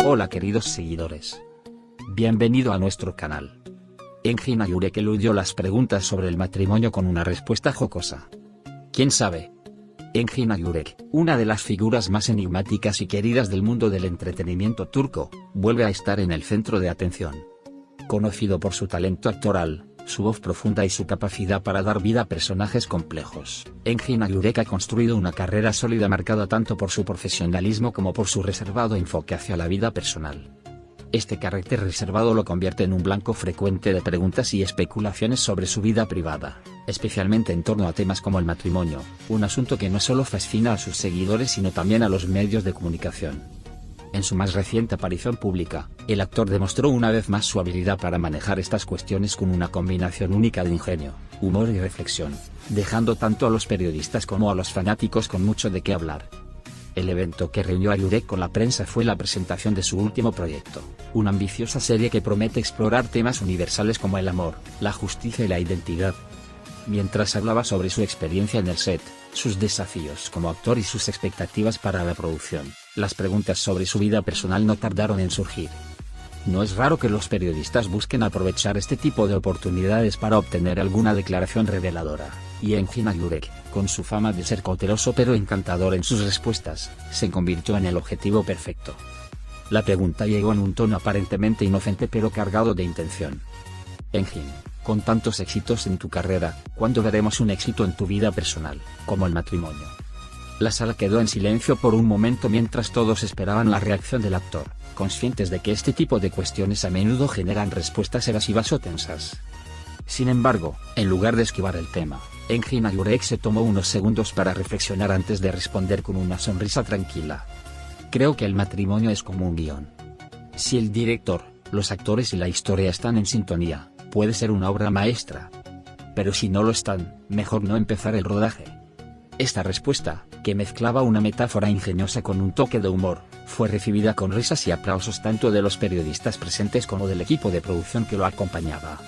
Hola queridos seguidores. Bienvenido a nuestro canal. Engin Agurek eludió las preguntas sobre el matrimonio con una respuesta jocosa. ¿Quién sabe? Engin Agurek, una de las figuras más enigmáticas y queridas del mundo del entretenimiento turco, vuelve a estar en el centro de atención. Conocido por su talento actoral, su voz profunda y su capacidad para dar vida a personajes complejos, Engin Agurek ha construido una carrera sólida marcada tanto por su profesionalismo como por su reservado enfoque hacia la vida personal. Este carácter reservado lo convierte en un blanco frecuente de preguntas y especulaciones sobre su vida privada, especialmente en torno a temas como el matrimonio, un asunto que no solo fascina a sus seguidores sino también a los medios de comunicación. En su más reciente aparición pública, el actor demostró una vez más su habilidad para manejar estas cuestiones con una combinación única de ingenio, humor y reflexión, dejando tanto a los periodistas como a los fanáticos con mucho de qué hablar. El evento que reunió a Agurek con la prensa fue la presentación de su último proyecto, una ambiciosa serie que promete explorar temas universales como el amor, la justicia y la identidad. Mientras hablaba sobre su experiencia en el set, sus desafíos como actor y sus expectativas para la producción, las preguntas sobre su vida personal no tardaron en surgir. No es raro que los periodistas busquen aprovechar este tipo de oportunidades para obtener alguna declaración reveladora, y Engin Agurek, con su fama de ser cauteloso pero encantador en sus respuestas, se convirtió en el objetivo perfecto. La pregunta llegó en un tono aparentemente inocente pero cargado de intención. Engin, con tantos éxitos en tu carrera, ¿cuándo veremos un éxito en tu vida personal, como el matrimonio? La sala quedó en silencio por un momento mientras todos esperaban la reacción del actor, conscientes de que este tipo de cuestiones a menudo generan respuestas evasivas o tensas. Sin embargo, en lugar de esquivar el tema, Engin Agurek se tomó unos segundos para reflexionar antes de responder con una sonrisa tranquila. Creo que el matrimonio es como un guión. Si el director, los actores y la historia están en sintonía, puede ser una obra maestra. Pero si no lo están, mejor no empezar el rodaje. Esta respuesta, que mezclaba una metáfora ingeniosa con un toque de humor, fue recibida con risas y aplausos tanto de los periodistas presentes como del equipo de producción que lo acompañaba.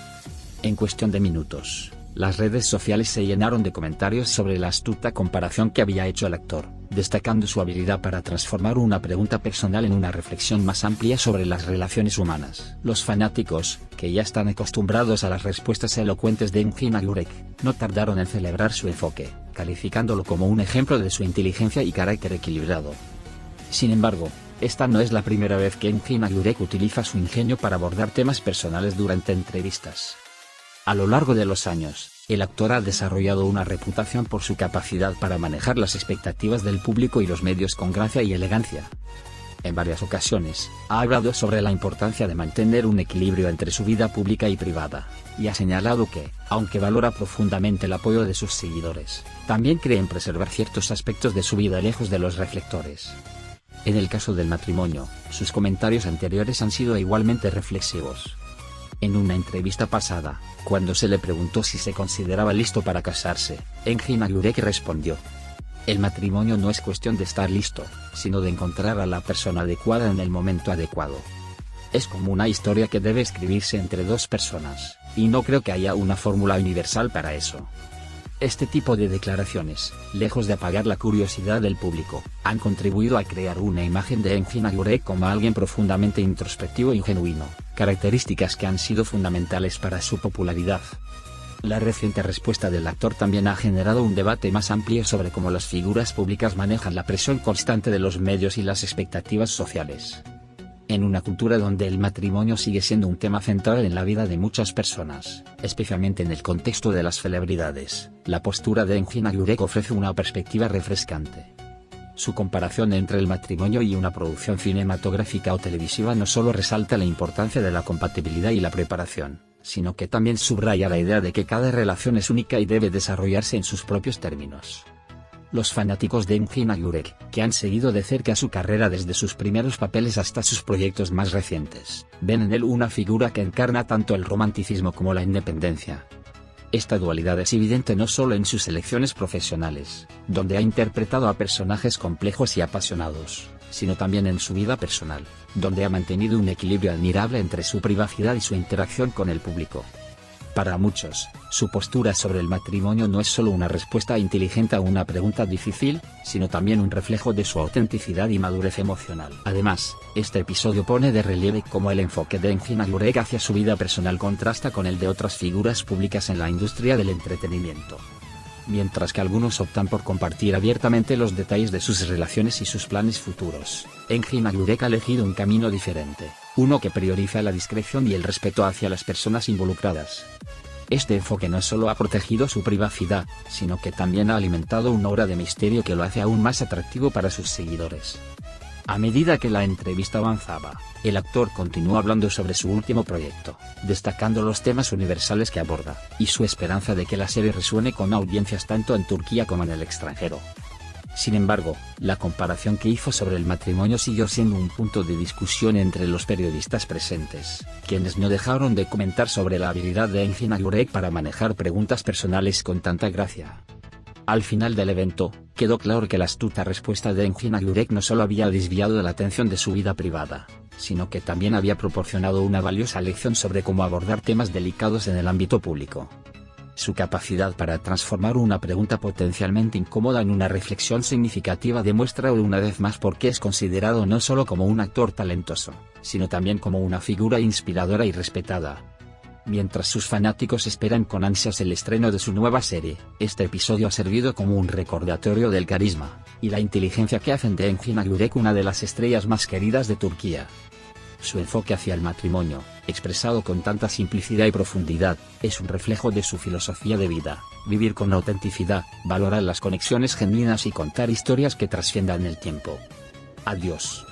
En cuestión de minutos, las redes sociales se llenaron de comentarios sobre la astuta comparación que había hecho el actor, destacando su habilidad para transformar una pregunta personal en una reflexión más amplia sobre las relaciones humanas. Los fanáticos, que ya están acostumbrados a las respuestas elocuentes de Engin Agurek, no tardaron en celebrar su enfoque, calificándolo como un ejemplo de su inteligencia y carácter equilibrado. Sin embargo, esta no es la primera vez que Engin Agurek utiliza su ingenio para abordar temas personales durante entrevistas. A lo largo de los años, el actor ha desarrollado una reputación por su capacidad para manejar las expectativas del público y los medios con gracia y elegancia. En varias ocasiones, ha hablado sobre la importancia de mantener un equilibrio entre su vida pública y privada, y ha señalado que, aunque valora profundamente el apoyo de sus seguidores, también cree en preservar ciertos aspectos de su vida lejos de los reflectores. En el caso del matrimonio, sus comentarios anteriores han sido igualmente reflexivos. En una entrevista pasada, cuando se le preguntó si se consideraba listo para casarse, Engin Agurek respondió: "El matrimonio no es cuestión de estar listo, sino de encontrar a la persona adecuada en el momento adecuado. Es como una historia que debe escribirse entre dos personas, y no creo que haya una fórmula universal para eso". Este tipo de declaraciones, lejos de apagar la curiosidad del público, han contribuido a crear una imagen de Engin Agurek como alguien profundamente introspectivo y genuino, características que han sido fundamentales para su popularidad. La reciente respuesta del actor también ha generado un debate más amplio sobre cómo las figuras públicas manejan la presión constante de los medios y las expectativas sociales. En una cultura donde el matrimonio sigue siendo un tema central en la vida de muchas personas, especialmente en el contexto de las celebridades, la postura de Engin Agurek ofrece una perspectiva refrescante. Su comparación entre el matrimonio y una producción cinematográfica o televisiva no solo resalta la importancia de la compatibilidad y la preparación, sino que también subraya la idea de que cada relación es única y debe desarrollarse en sus propios términos. Los fanáticos de Engin Agurek, que han seguido de cerca su carrera desde sus primeros papeles hasta sus proyectos más recientes, ven en él una figura que encarna tanto el romanticismo como la independencia. Esta dualidad es evidente no solo en sus elecciones profesionales, donde ha interpretado a personajes complejos y apasionados, sino también en su vida personal, donde ha mantenido un equilibrio admirable entre su privacidad y su interacción con el público. Para muchos, su postura sobre el matrimonio no es solo una respuesta inteligente a una pregunta difícil, sino también un reflejo de su autenticidad y madurez emocional. Además, este episodio pone de relieve cómo el enfoque de Engin Agurek hacia su vida personal contrasta con el de otras figuras públicas en la industria del entretenimiento. Mientras que algunos optan por compartir abiertamente los detalles de sus relaciones y sus planes futuros, Engin Agurek ha elegido un camino diferente, uno que prioriza la discreción y el respeto hacia las personas involucradas. Este enfoque no solo ha protegido su privacidad, sino que también ha alimentado una aura de misterio que lo hace aún más atractivo para sus seguidores. A medida que la entrevista avanzaba, el actor continuó hablando sobre su último proyecto, destacando los temas universales que aborda, y su esperanza de que la serie resuene con audiencias tanto en Turquía como en el extranjero. Sin embargo, la comparación que hizo sobre el matrimonio siguió siendo un punto de discusión entre los periodistas presentes, quienes no dejaron de comentar sobre la habilidad de Engin Agurek para manejar preguntas personales con tanta gracia. Al final del evento, quedó claro que la astuta respuesta de Engin Agurek no solo había desviado la atención de su vida privada, sino que también había proporcionado una valiosa lección sobre cómo abordar temas delicados en el ámbito público. Su capacidad para transformar una pregunta potencialmente incómoda en una reflexión significativa demuestra una vez más por qué es considerado no solo como un actor talentoso, sino también como una figura inspiradora y respetada. Mientras sus fanáticos esperan con ansias el estreno de su nueva serie, este episodio ha servido como un recordatorio del carisma y la inteligencia que hacen de Engin Agurek una de las estrellas más queridas de Turquía. Su enfoque hacia el matrimonio, expresado con tanta simplicidad y profundidad, es un reflejo de su filosofía de vida: vivir con autenticidad, valorar las conexiones genuinas y contar historias que trasciendan el tiempo. Adiós.